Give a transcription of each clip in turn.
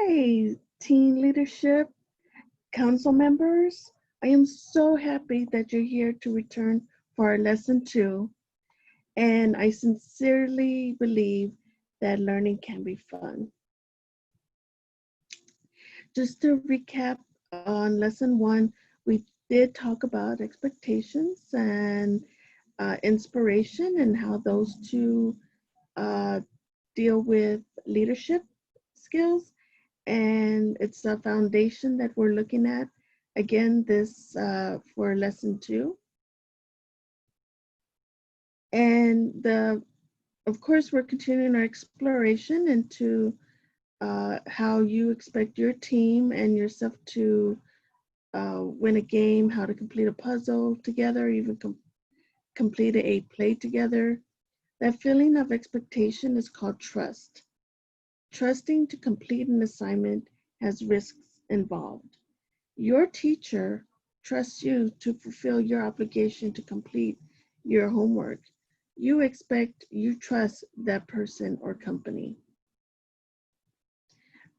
Hi, Teen Leadership Council members. I am so happy that you're here to return for our lesson 2, and I sincerely believe that learning can be fun. Just to recap on lesson 1, we did talk about expectations and inspiration and how those two uh, deal with leadership skills, and it's a foundation that we're looking at again this for lesson 2. And of course, we're continuing our exploration into how you expect your team and yourself to win a game, how to complete a puzzle together, even complete a play together. That feeling of expectation is called trust. Trusting to complete an assignment has risks involved. Your teacher trusts you to fulfill your obligation to complete your homework. You trust that person or company.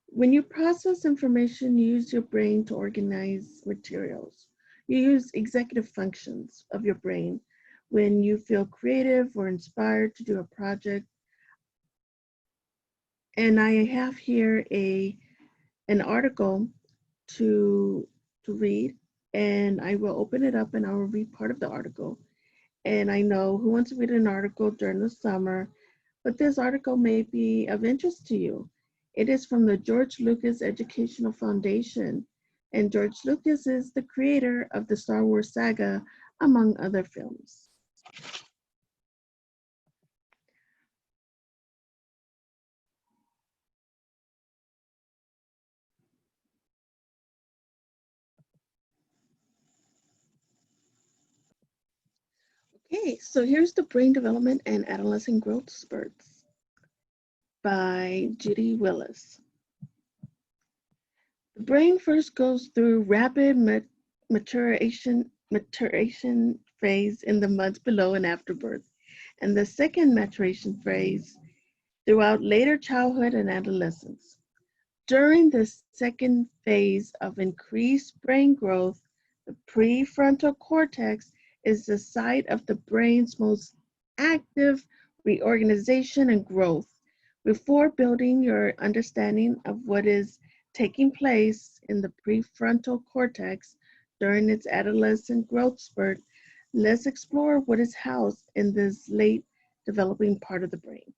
When you process information, you use your brain to organize materials. You use executive functions of your brain when you feel creative or inspired to do a project. And I have here an article to read, and I will open it up and I will read part of the article. And I know who wants to read an article during the summer, but this article may be of interest to you. It is from the George Lucas Educational Foundation, and George Lucas is the creator of the Star Wars saga, among other films. Okay, so here's the Brain Development and Adolescent Growth Spurts by Judy Willis. The brain first goes through rapid maturation phase in the months below and after birth, and the second maturation phase throughout later childhood and adolescence. During the second phase of increased brain growth, the prefrontal cortex is the site of the brain's most active reorganization and growth. Before building your understanding of what is taking place in the prefrontal cortex during its adolescent growth spurt, let's explore what is housed in this late developing part of the brain.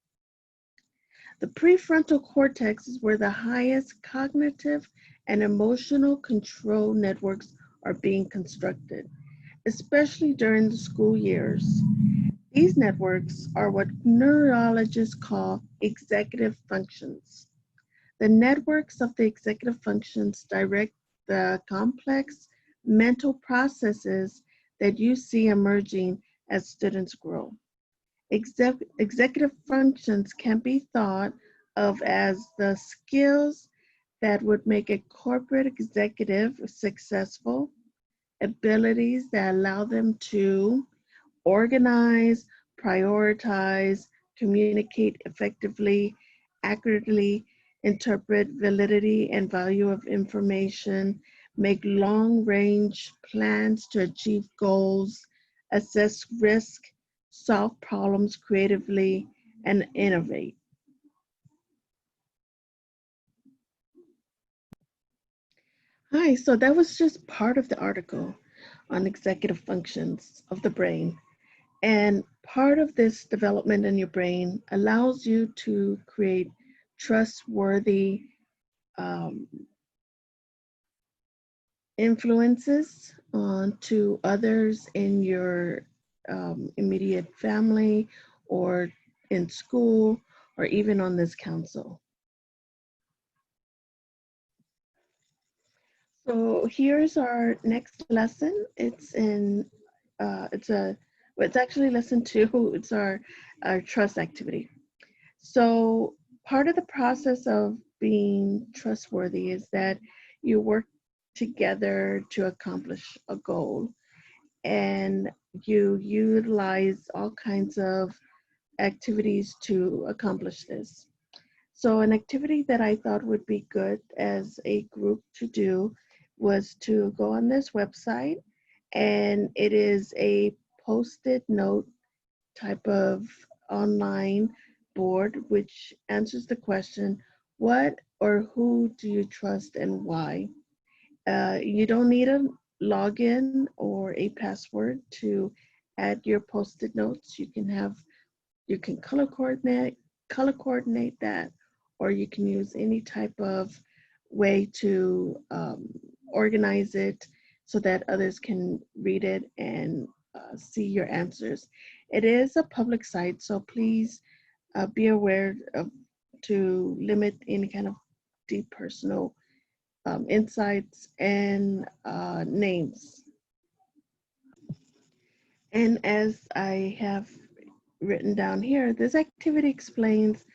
The prefrontal cortex is where the highest cognitive and emotional control networks are being constructed, especially during the school years. These networks are what neurologists call executive functions. The networks of the executive functions direct the complex mental processes that you see emerging as students grow. Executive functions can be thought of as the skills that would make a corporate executive successful, abilities that allow them to organize, prioritize, communicate effectively, accurately, interpret validity and value of information, make long-range plans to achieve goals, assess risk, solve problems creatively, and innovate. Hi, so that was just part of the article on executive functions of the brain. And part of this development in your brain allows you to create trustworthy um, influences onto others in your immediate family or in school or even on this council. So here's our next lesson. It's actually lesson 2. It's our trust activity. So part of the process of being trustworthy is that you work together to accomplish a goal, and you utilize all kinds of activities to accomplish this. So an activity that I thought would be good as a group to do was to go on this website, and it is a post-it note type of online board which answers the question, what or who do you trust and why? You don't need a login or a password to add your post-it notes. You can color coordinate that, or you can use any type of way to organize it so that others can read it and see your answers. It is a public site, so please be aware of to limit any kind of deep personal insights and names. And as I have written down here, this activity explains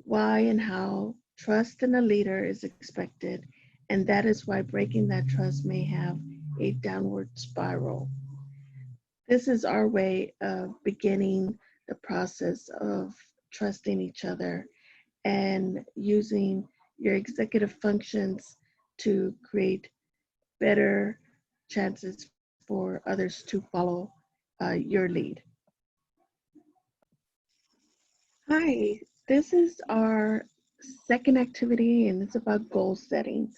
why and how trust in a leader is expected, and that is why breaking that trust may have a downward spiral. This is our way of beginning the process of trusting each other and using your executive functions to create better chances for others to follow your lead. Hi, this is our second activity, and it's about goal setting.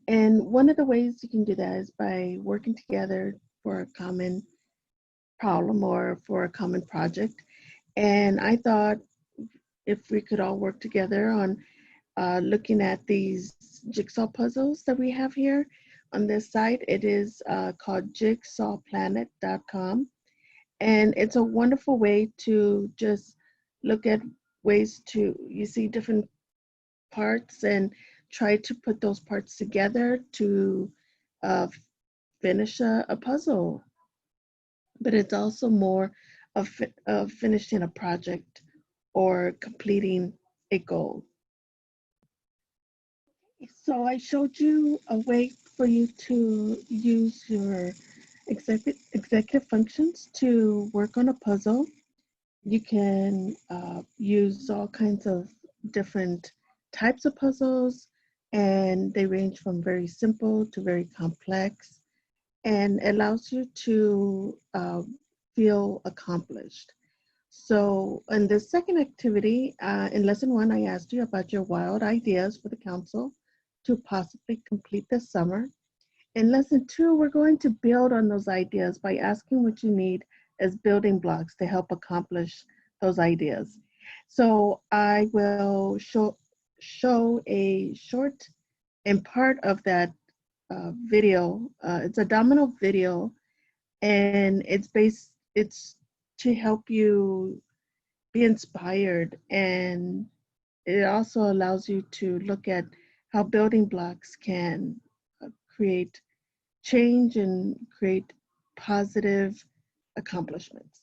And one of the ways you can do that is by working together for a common problem or for a common project. And I thought if we could all work together on looking at these jigsaw puzzles that we have here on this site, it is called jigsawplanet.com. And it's a wonderful way to just look at ways to, you see different parts and try to put those parts together to uh, finish a puzzle. But it's also more of finishing a project or completing a goal. So I showed you a way for you to use your executive functions to work on a puzzle. You can use all kinds of different types of puzzles, and they range from very simple to very complex, and allows you to feel accomplished. So in the second activity, in lesson one, I asked you about your wild ideas for the council to possibly complete this summer. In lesson two, we're going to build on those ideas by asking what you need as building blocks to help accomplish those ideas. So I will show a short and part of that video. It's a domino video, and it's to help you be inspired, and it also allows you to look at how building blocks can create change and create positive accomplishments.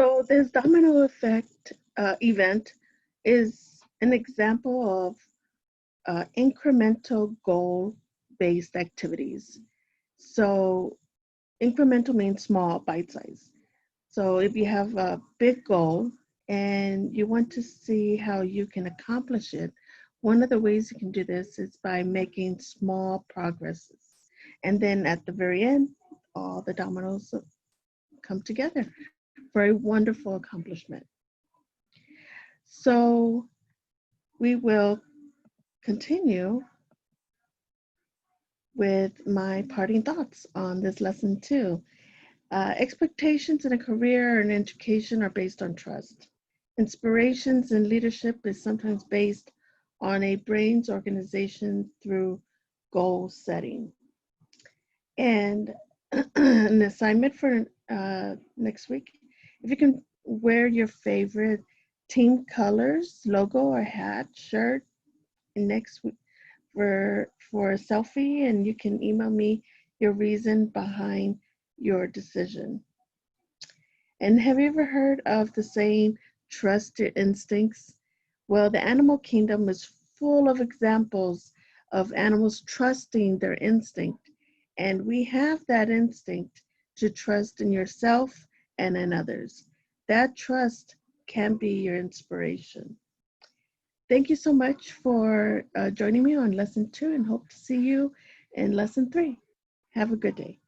So this domino effect event is an example of incremental goal-based activities. So incremental means small, bite size. So if you have a big goal and you want to see how you can accomplish it, one of the ways you can do this is by making small progresses. And then at the very end, all the dominoes come together for a wonderful accomplishment. So we will continue with my parting thoughts on this lesson too. Expectations in a career or in education are based on trust. Inspirations in leadership is sometimes based on a brain's organization through goal setting. And an assignment for next week, if you can wear your favorite team colors, logo or hat, shirt next week for a selfie, and you can email me your reason behind your decision. And have you ever heard of the saying, trust your instincts? Well, the animal kingdom is full of examples of animals trusting their instinct. And we have that instinct to trust in yourself and in others. That trust can be your inspiration. Thank you so much for joining me on lesson 2 and hope to see you in lesson 3. Have a good day.